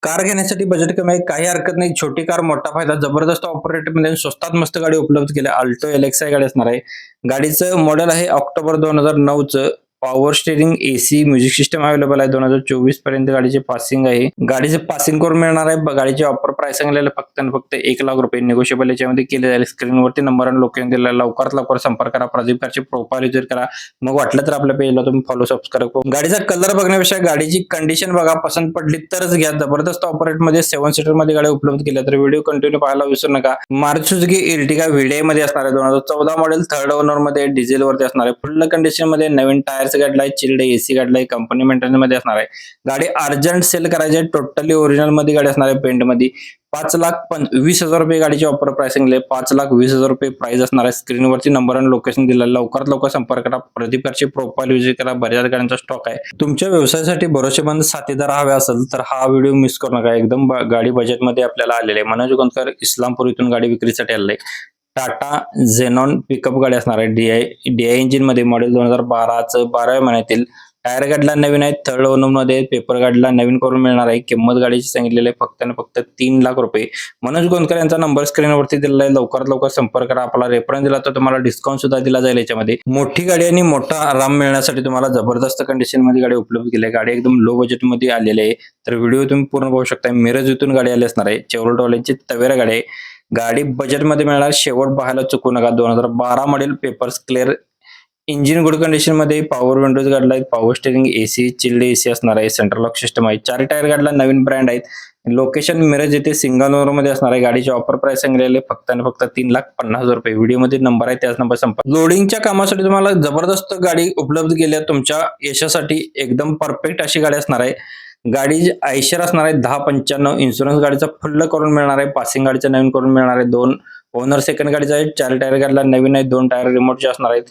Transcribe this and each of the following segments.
Car घेण्यासाठी budget कमी आहे, काही हरकत नाही. छोटी कार मोठा फायदा. जबरदस्त ऑफर रेटमध्ये स्वस्तात मस्त गाडी उपलब्ध केली आहे. अल्टो एलेक्सा गाडी असणार आहे. गाडीचं मॉडेल आहे ऑक्टोबर 2009चं. Power steering, AC, music system available आहे. 2024 पर्यंत गाडीचे पासिंग आहे. गाडीचे पासिंग करून मिळणार आहे. गाडीची ऑफर प्राइस सांगलेलं फक्त आणि फक्त ₹1,00,000 निगोशिएबल याच्यामध्ये केले जाईल. स्क्रीनवरती नंबर आणि लोकेशन दिलेला आहे. लवकरात लवकर संपर्क करा. प्रदीप कारचे प्रोफाइल विजिट करा. मग वाटलं तर आपल्या पेजला तुम्ही फॉलो सबस्क्राईब करा. गाडीचा कलर बघण्यापेक्षा गाडीची कंडिशन बघा, पसंत पडली तरच घ्या. जबरदस्त ऑफर रेटमध्ये 7 सीटर मध्ये गाडी उपलब्ध केल्या. तर व्हिडिओ कंटिन्यू पाहायला विसरू नका. मारुती सुझुकी एर्टिगा व्हीडीआय मध्ये असणार आहे. 2014 मॉडेल, थर्ड ओनर मध्ये, डिझेल वरती असणार आहे. फुल कंडिशन मध्ये, नवीन टायर्स गाडीला आहे, चिल्ड एसी गाडीला आहे, कंपनी मेंटेनन्स मध्ये असणार आहे. गाडी अर्जंट सेल करायची आहे. टोटली ओरिजिनल मध्ये गाडी असणार आहे, पेंट मध्ये. ₹5,20,000 गाडीची ऑफर प्राइसिंग आहे. ₹5,20,000 प्राइस असणार आहे. स्क्रीनवरती नंबर आणि लोकेशन दिलेलं. लवकरात लवकर संपर्क करा. प्रदीप कारचे प्रोफाइल विजिट करा. बऱ्याच गाड्यांचा स्टॉक आहे. तुमच्या व्यवसायासाठी भरोसेमंद साथीदार हवे असेल तर हा व्हिडिओ मिस करू नका. एकदम गाडी बजेटमध्ये आपल्याला आलेली आहे. मनोज गोंदकर, इस्लामपूर इथून गाडी विक्रीसाठी आलेली आहे. टाटा झेनॉन पिकअप गाडी असणार आहे. डीआय इंजिन मध्ये, मॉडेल 2012चं, 12व्या महिन्यातील. टायर गाडीला नवीन आहे. थर्ड ओनर मध्ये. पेपर गाडीला नवीन करून मिळणार आहे. किंमत गाडीची सांगितलेली आहे फक्त आणि फक्त ₹3,00,000. मनोज गोंदकर यांचा नंबर स्क्रीनवरती दिलेला आहे. लवकरात लवकर संपर्क करा. आपला रेफरन्स दिला तर तुम्हाला डिस्काउंट सुद्धा दिला जाईल याच्यामध्ये. मोठी गाडी आणि मोठा आराम मिळण्यासाठी तुम्हाला जबरदस्त कंडिशन मध्ये गाडी उपलब्ध केली आहे. गाडी एकदम लो बजेट मध्ये आलेली आहे. तर व्हिडिओ तुम्ही पूर्ण पाहू शकता. मिरज इथून गाडी आली असणार आहे. चेव्हरोलेटवाल्यांची तवेरा गाडी आहे. गाडी बजेटमध्ये मिळणार. शेवट पाहायला चुकू नका. 2012 model, papers clear, engine good condition मध्ये, पॉवर विंडोज गाडीला आहेत, power steering, AC, chilled AC असणार आहे, सेंट्रल लॉक सिस्टम आहे. 4 टायर गाडीला नवीन ब्रँड आहेत. लोकेशन मिरज येथे सिंगल ओनर मध्ये असणार आहे. गाडीची ऑफर प्राइस सांगितलेली फक्त आणि फक्त ₹3,50,000. व्हिडिओ मध्ये नंबर आहे, त्याच नंबर संपर्क. लोडिंगच्या कामासाठी तुम्हाला जबरदस्त गाडी उपलब्ध केली आहे. तुमच्या यशासाठी एकदम परफेक्ट अशी गाडी असणार आहे. गाडी आयशर असणार आहे. 1095 इन्शुरन्स गाडीचा फुल्ल करून मिळणार आहे. पासिंग गाडीचा नवीन करून मिळणार आहे. 2 ओनर सेकंड गाडीचा आहे. 4 टायर गाडीला नवीन आहेत. 2 टायर रिमोटचे असणार आहेत.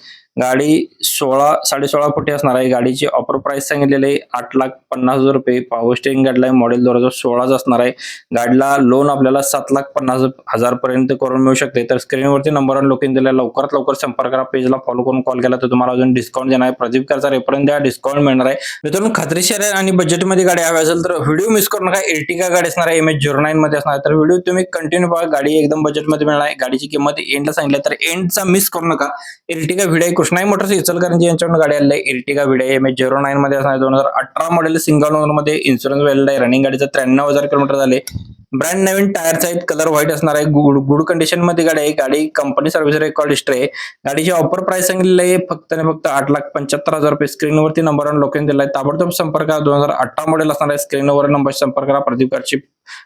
गाडी 16.5 फुटी असणार आहे. गाडीची ऑफर प्राइस सांगितलेली आहे ₹8,50,000. पॉवर स्टीअरिंग गाडीला आहे. मॉडेल 2016 असणार आहे. गाडीला लोन आपल्याला ₹7,50,000 पर्यंत करून मिळू शकते. तर स्क्रीनवरती नंबर आणि लोकेशन दिलेला. लवकरात लवकर संपर्क करा. पेजला फॉलो करून कॉल केला तर तुम्हाला अजून डिस्काउंट देणार आहे. प्रदीप कारचा रेफरन्स द्या, डिस्काउंट मिळणार आहे. मित्रांनो, खात्रीशीर आहे आणि बजेटमध्ये गाडी हवी असेल तर व्हिडिओ मिस करू नका. एर्टिगा गाडी असणार आहे. MH09 मध्ये असणार आहे. तर व्हिडिओ तुम्ही कंटिन्यू पहा. गाडी एकदम बजेटमध्ये मिळणार आहे. गाडीची किंमत एंडला सांगितली तर एंडचा मिस करू नका. Ertiga VDI, Krishnai Motors Ichalkaranji यांच्याकडून गाडी आलेली आहे. एर्टिगा व्हीडीआय MH09 मध्ये असणार आहे. 2018 मॉडेल, सिंगल ओनर मध्ये, इन्शुरन्स व्हॅलिड आहे. रनिंग गाडीचं 93,000 किलोमीटर झाले. ब्रँड नवीन टायर्स आहेत. कलर व्हाईट असणार आहे. गुड कंडिशन मध्ये गाडी आहे. गाडी कंपनी सर्व्हिस रेकॉर्ड हिस्ट्री आहे. गाडीची ऑफर प्राइस सांगितलेली आहे फक्त आणि फक्त ₹8,75,000. स्क्रीनवरती नंबर आणि लोकेशन दिला आहे. ताबडतोब संपर्क करा. 2018 मॉडेल असणार आहे. स्क्रीनवर नंबर संपर्क करा. प्रदीप कारची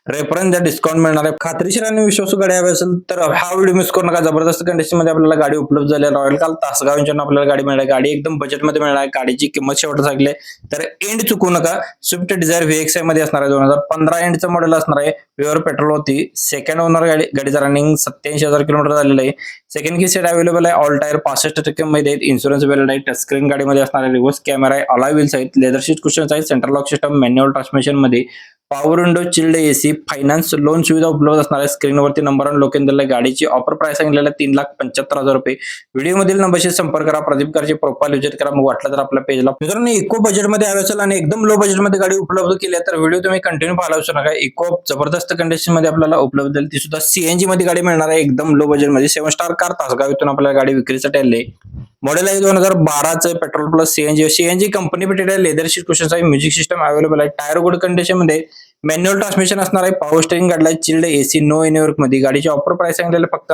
रेफरन्स द्या, डिस्काउंट मिळणार आहे. खात्रीशीर आणि विश्वासू गाडी हवी असेल तर हा व्हिडिओ मिस करू नका. जबरदस्त कंडिशन मध्ये आपल्याला गाडी उपलब्ध झाली आहे. रॉयल काल तासगाव यांच्याकडून आपल्याला गाडी मिळाली. गाडी एकदम बजेट मध्ये मिळणार आहे. गाडीची किंमत शेवट सांगितली तर एंड चुकू नका. स्विफ्ट डिझायर VXI मध्ये असणार आहे. 2015 एंडचं मॉडेल असणार आहे. प्युअर पेट्रोल होती. सेकंड ओनर गाडीचा रनिंग 87,000 किलोमीटर झालेलं आहे. सेकंड की सीट अवेलेबल आहे. ऑल टायर 65% मध्ये आहेत. इन्शुरन्स व्हॅलिड आहे. टच स्क्रीन गाडीमध्ये असणार आहे. रिव्हर्स कॅमेरा आहे. अलॉय व्हील्स आहेत. लेदर सीट कुशन्स आहेत. Central lock system, manual transmission मध्ये, power window, chilled AC, finance, loan सुविधा उपलब्ध असणार आहे. स्क्रीनवरती नंबर आणि लोकेशन दिलेला आहे. गाडीची ऑफर प्राइस सांगितलेला आहे ₹3,75,000. व्हिडिओ मधील नंबरशी संपर्क करा. प्रदीप कारची प्रोफाइल विजिट करा. मग वाटलं तर आपल्या पेजला. मित्रांनो, इको बजेटमध्ये हवी असेल आणि एकदम लो बजेटमध्ये गाडी उपलब्ध केली आहे तर व्हिडिओ तुम्ही कंटिन्यू पाहायला विसरू नका. इको जबरदस्त कंडिशन मध्ये आपल्याला उपलब्ध आहे. ती सुद्धा CNG मध्ये गाडी मिळणार आहे. एकदम लो बजेटमध्ये. 7 स्टार कार, तासगाव इथून आपल्याला गाडी विक्रीसाठी आली आहे. मॉडेल आहे 2012चं, पेट्रोल प्लस CNG कंपनी पेटेड आहे. लेदर सीट कुशन्स आहे. म्युझिक सिस्टम अवेलेबल आहे. टायर गुड कंडिशन मध्ये, मॅन्युअल ट्रान्समिशन असणार आहे. पॉवर स्टीअरिंग गाडीला आहे. चिल्ड एसी, नो एन्युअर्क मध्ये. गाडीची ऑफर प्राइस सांगितलेलं फक्त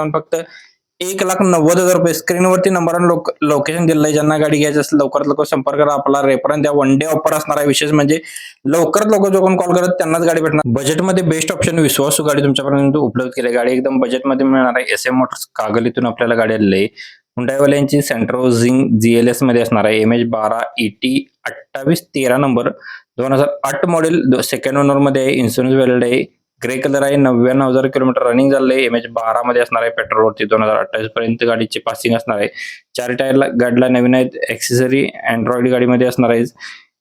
₹1,90,000. स्क्रीनवरती नंबर आणि लोकेशन दिलं आहे. ज्यांना गाडी घ्यायची असेल लवकरात लवकर संपर्क करा. आपला रेफरन्स द्या. 1 डे ऑफर असणार आहे. विशेष म्हणजे लवकरात लवकर जो कोण कॉल करत त्यांनाच गाडी भेटणार. बजेटमध्ये बेस्ट ऑप्शन, विश्वासू गाडी तुमच्यापर्यंत उपलब्ध केली. गाडी एकदम बजेटमध्ये मिळणार आहे. SM मोटर्स कागल इथून आपल्याला गाडी आलेली आहे. हुंडाईवाल्यांची सेंट्रोझिंग GLS मध्ये असणार आहे. MH12 ET 2813 number, 2008 model, second owner मध्ये आहे. इन्शुरन्स व्हॅलिड आहे. ग्रे कलर आहे. 99,000 किलोमीटर रनिंग झाले. MH12 मध्ये असणार आहे. पेट्रोलवरती 2028 पर्यंत गाडीची पासिंग असणार आहे. 4 टायर गाडीला नवीन आहेत. एक्सेसरी अँड्रॉइड गाडीमध्ये असणार आहे.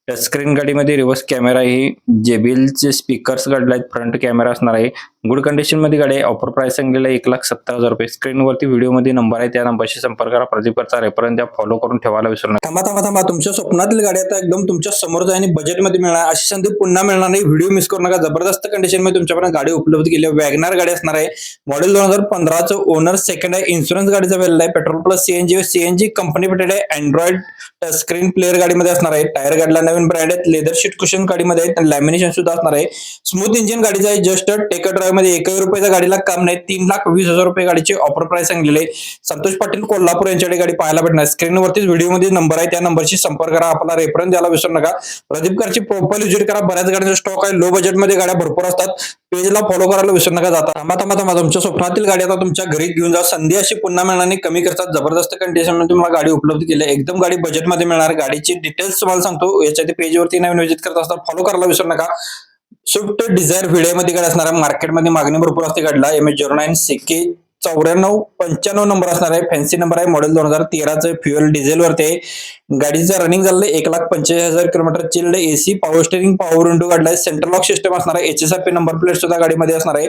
टच स्क्रीन गाडीमध्ये, रिव्हर्स कॅमेरा ही, JBLचे स्पीकर्स गाडीला आहेत. फ्रंट कॅमेरा असणार आहे. गुड कंडिशन मध्ये गाडी आहे. ऑफर प्राइस सांगलेला 1,70,000 रुपये. स्क्रीनवरती व्हिडिओमध्ये नंबर आहे, त्या नंबरशी संपर्क करा. प्रदीपचा रेफरन्स द्या, फॉलो करून ठेवायला विसरू नका. थांबा तुमच्या स्वप्नातील गाडी आता एकदम तुमच्या समोरच आहे आणि बजेटमध्ये मिळणार, अशी संधी पुन्हा मिळणार नाही. व्हिडिओ मिस करू नका. जबरदस्त कंडिशन मध्ये तुमच्यापर्यंत गाडी उपलब्ध केली आहे. वॅगनार गाडी असणार आहे, मॉडेल 2015 ओनर सेकंड आहे. इन्शुरन्स गाडीचा वेळ आहे. पेट्रोल प्लस सीएनजी कंपनी पेटेड आहे. अँड्रॉइड टच स्क्रीन प्लेअर गाडीमध्ये असणार आहे. टायर गाडीला नवीन ब्रँड आहेत. लेदर शीट कुशन गाडीमध्ये आहे, लॅमिनेशन सुद्धा असणार आहे. स्मूथ इंजिन गाडीचा आहे. जस्ट टेक ड्राईव्ह मध्ये 1 रुपयाचा गाडीला काम नाही. 3,20,000 रुपये गाडीची ऑफर प्राइस सांगलेले. संतोष पाटील कोल्हापूर यांच्याकडे गाडी पाहायला भेटणार. स्क्रीनवरतीच व्हिडिओमध्ये नंबर आहे, त्या नंबरशी संपर्क करा. आपला रेफरन्स द्यायला विसरू नका. प्रदीप कारची प्रोफाईल विजिट करा. बऱ्याच गाड्यांचा स्टॉक आहे. लो बजेटमध्ये गाड्या भरपूर असतात. पेजला फॉलो करायला विसरू नका. जाता थांबा तुमच्या स्वप्नातील गाडी आता तुमच्या घरी घेऊन जा. संधी अशी पुन्हा मिळणार नाही. कमी खर्चात जबरदस्त कंडिशन मध्ये तुम्हाला गाडी उपलब्ध केली आहे. एकदम गाडी बजेटमध्ये मिळणार. गाडीची डिटेल्स तुम्हाला सांगतो. याच्या पेजवरती नवीन विजिट करत असतात, फॉलो करायला विसरू नका. स्विफ्ट डिझायर व्हिडिओमध्ये गाडी असणार आहे. मार्केटमध्ये मागणी भरपूर असते गाडीला. MH09 CK 9495 नंबर असणार आहे. फॅन्सी नंबर आहे. मॉडेल 2013चं फ्युएल डिझेल वरती आहे. गाडीचं रनिंग झालं 1,45,000 kilometre. Chilled AC, power steering, power window गाडीला आहे. सेंट्रल लॉक सिस्टम असणार आहे. HSRP नंबर प्लेट सुद्धा गाडीमध्ये असणार आहे.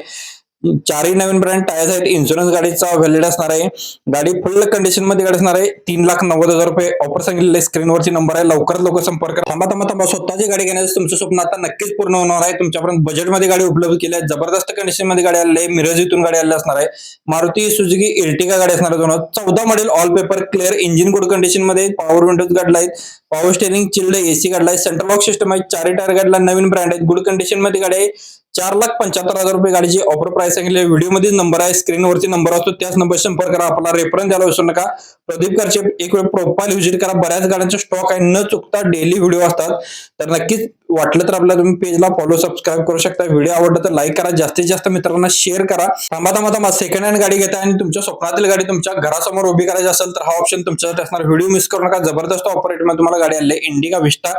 4 नवीन ब्रँड टायर्स आहेत. इन्शुरन्स गाडीचा व्हॅलिड असणार आहे. गाडी फुल कंडिशन मध्ये गाडी असणार आहे. 3,90,000 रुपये ऑफर सांगितलेले. स्क्रीनवरती नंबर आहे, लवकरात लवकर संपर्क करा. थांबा स्वतःची गाडी घेण्याचं तुमचं स्वप्न आता नक्कीच पूर्ण होणार आहे. तुमच्यापर्यंत बजेटमध्ये गाडी उपलब्ध केली आहे. जबरदस्त कंडिशन मध्ये गाडी आलेली आहे. मिरजीतून गाडी आलेली असणार आहे. मारुती सुझुकी एर्टिगा गाडी असणार आहे. 2014 model, all paper clear, engine good condition मध्ये, पॉवर विंडोज गाडीला आहेत. पॉवर स्टेरिंग, चिल्ड AC गाडीला आहे. सेंट्रल लॉक सिस्टम आहे. 4 टायर गाडीला नवीन ब्रँड आहेत. गुड कंडिशन मध्ये गाडी आहे. 4,75,000 रुपये गाडीची ऑफर प्राइस सांगितली. व्हिडिओमध्ये नंबर आहे, स्क्रीनवरती नंबर असतो, त्याच नंबर संपर्क करा. आपला रेफरन्स द्यायला विसरू नका. प्रदीप कारचे एक वेळ प्रोफाईल व्हिजिट करा. बऱ्याच गाड्यांचा स्टॉक आहे. न चुकता डेली व्हिडिओ असतात, तर नक्कीच वाटलं तर आपल्या तुम्ही पेजला फॉलो सबस्क्राईब करू शकता. व्हिडिओ आवडला तर लाईक करा. जास्तीत जास्त मित्रांना शेअर करा. थांबा सेकंड हँड गाडी घेता आणि तुमच्या स्वप्नातील गाडी तुमच्या घरासमोर उभी करायची असेल तर हा ऑप्शन तुमच्यासाठी असणार. व्हिडिओ मिस करू नका. जबरदस्त ऑफर मध्ये तुम्हाला गाडी आली आहे. इंडिका विस्टा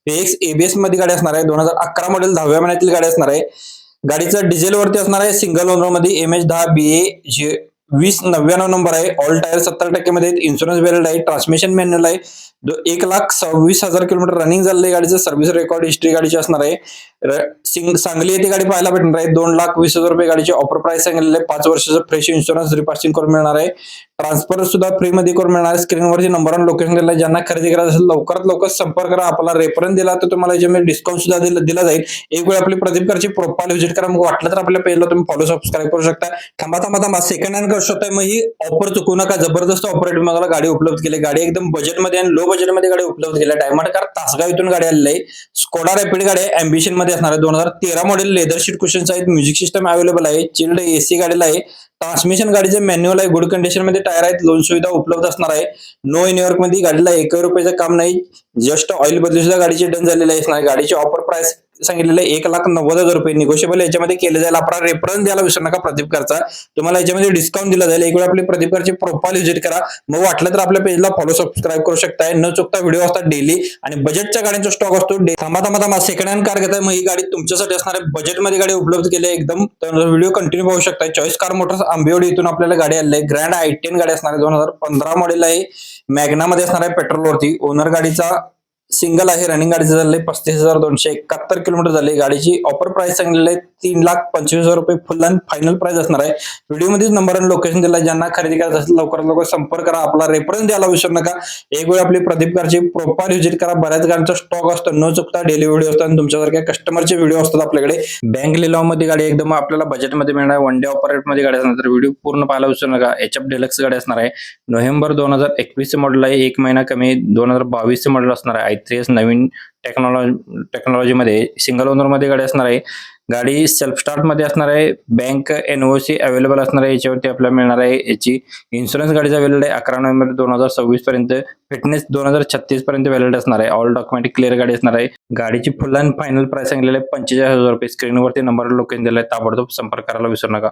PX ABS मध्ये गाडी असणार आहे. 2011 मॉडेल 10व्या महिन्यातील गाडी असणार आहे. गाडीचं डिझेल वरती असणार आहे. सिंगल ओनर मध्ये MH10 BA 2099 नंबर आहे. ऑल टायर 70% मध्ये. इन्शुरन्स व्हॅलिड आहे. ट्रान्समिशन मॅन्युअल आहे. 1,26,000 किलोमीटर रनिंग झालेलं आहे. गाडीचं सर्व्हिस रेकॉर्ड हिस्ट्री गाडीची असणार आहे. सांगली येथे गाडी पाहायला भेटणार आहे. 2,20,000 रुपये गाडीची ऑफर प्राइस सांगितलेली आहे. 5 वर्षाचं फ्रेश इन्शुरन्स रिपासिंग करून मिळणार आहे. ट्रान्सफर सुद्धा फ्री मध्ये करून मिळणार आहे. स्क्रीनवरती नंबर आणि लोकेशन दिलं. ज्यांना खरेदी करायचं असेल लवकरात लवकर संपर्क करा. आपला रेफरन्स दिला तर तुम्हाला याच्यामध्ये डिस्काउंट सुद्धा दिला जाईल. एक वेळ आपली प्रदीप कारची प्रोफाईल व्हिजिट करा. मग वाटलं तर आपल्या पेजला तुम्ही फॉलो सबस्क्राईब करू शकता. थांबा सेकंड हँड करू शकता. मग ही ऑफर चुकू नका. जबरदस्त ऑफर मला गाडी उपलब्ध केली. गाडी एकदम बजेटमध्ये आणि लो बजेटमध्ये गाडी उपलब्ध केली. डायमंड कार तासगाव इथून गाडी आलेली आहे. स्कोडा रॅपिड गाडी आहे. अँबिशन मध्ये असणार आहे. 2013 मॉडेल, लेदर शीट कुशन्स आहेत. म्युझिक सिस्टम अवेलेबल आहे. चिल्ड AC गाडीला आहे. ट्रान्समिशन गाडीचे मॅन्युअल आहे. गुड कंडिशन मध्ये टायर आहेत. लोन सुविधा उपलब्ध असणार आहे. नो इन न्यूयॉर्क मध्ये गाडीला 1 रुपयाचं काम नाही. जस्ट ऑइल बदली सुद्धा गाडीची डन झालेली आहे. गाडीची ऑफर प्राइस सांगितलेलं 1,90,000 रुपये. निगोशिएबल याच्यामध्ये केले जाईल. आपला रेफरन्स द्यायला विसरू नका प्रदीप कारचा. तुम्हाला याच्यामध्ये डिस्काउंट दिला जाईल. एक वेळ आपली प्रदीप कारची प्रोफाईल व्हिजिट करा. मग वाटलं तर आपल्या पेजला फॉलो सबस्क्राईब करू शकता. न चुकता व्हिडिओ असतात डेली आणि बजेटच्या गाड्यांचा स्टॉक असतो. थांबा सेकंड हँड कार घेताय. मग ही गाडी तुमच्यासाठी असणार आहे. बजेटमध्ये गाडी उपलब्ध केली आहे एकदम. तर व्हिडिओ कंटिन्यू पाहू शकता. चॉईस कार मोटर्स आंबेवाडी इथून आपल्याला गाडी आली आहे. ग्रँड i10 गाडी असणार आहे. 2015 मॉडेल आहे. मॅग्ना मध्ये असणार आहे. पेट्रोल वरती. ओनर गाडीचा सिंगल आहे. रनिंग गाडीचं झालंय 35,271 किलोमीटर झाले. गाडीची ऑफर प्राइस सांगितलेली आहे 3,25,000 रुपये. फुल अँड फायनल प्राइस असणार आहे. व्हिडिओमध्ये नंबर आणि लोकेशन दिला. ज्यांना खरेदी करायचं असेल लवकरात लवकर संपर्क करा. आपला रेफरन्स द्यायला विसरू नका. एक वेळ आपली प्रदीप कारची प्रोफाईल व्हिजिट करा. बऱ्याच गाड्यांचा स्टॉक असतो. न चुकता डेली व्हिडिओ असतात आणि तुमच्यासारख्या कस्टमरचे व्हिडिओ असतात आपल्याकडे. बँक लिलाव मध्ये गाडी एकदम आपल्याला बजेटमध्ये मिळणार. वन डे ऑफर रेट मध्ये गाडी असणार. तर व्हिडिओ पूर्ण पाहायला विसरू नका. HF डिलक्स गाडी असणार आहे. नोव्हेंबर 2021 मॉडेल आहे. 1 महिना कमी. 2022 मॉडेल असणार आहे. i3s नवीन टेक्नॉलॉजी मध्ये. सिंगल ओनर मध्ये गाडी असणार आहे. गाडी सेल्फ स्टार्ट मध्ये असणार आहे. बँक NOC अवेलेबल असणार आहे. याच्यावरती आपल्याला मिळणार आहे. याची इन्शुरन्स गाडीचा व्हॅलिड आहे 11 नोव्हेंबर 2026 पर्यंत. फिटनेस 2036 पर्यंत व्हॅलिड असणार आहे. ऑल डॉक्युमेंट क्लिअर गाडी असणार आहे. गाडीची फुल अँड फायनल प्राइस सांगितलेली आहे 45,000 रुपये. स्क्रीनवरती नंबर लोकेशन दिलाय. ताबडतोब संपर्क करायला विसरू नका.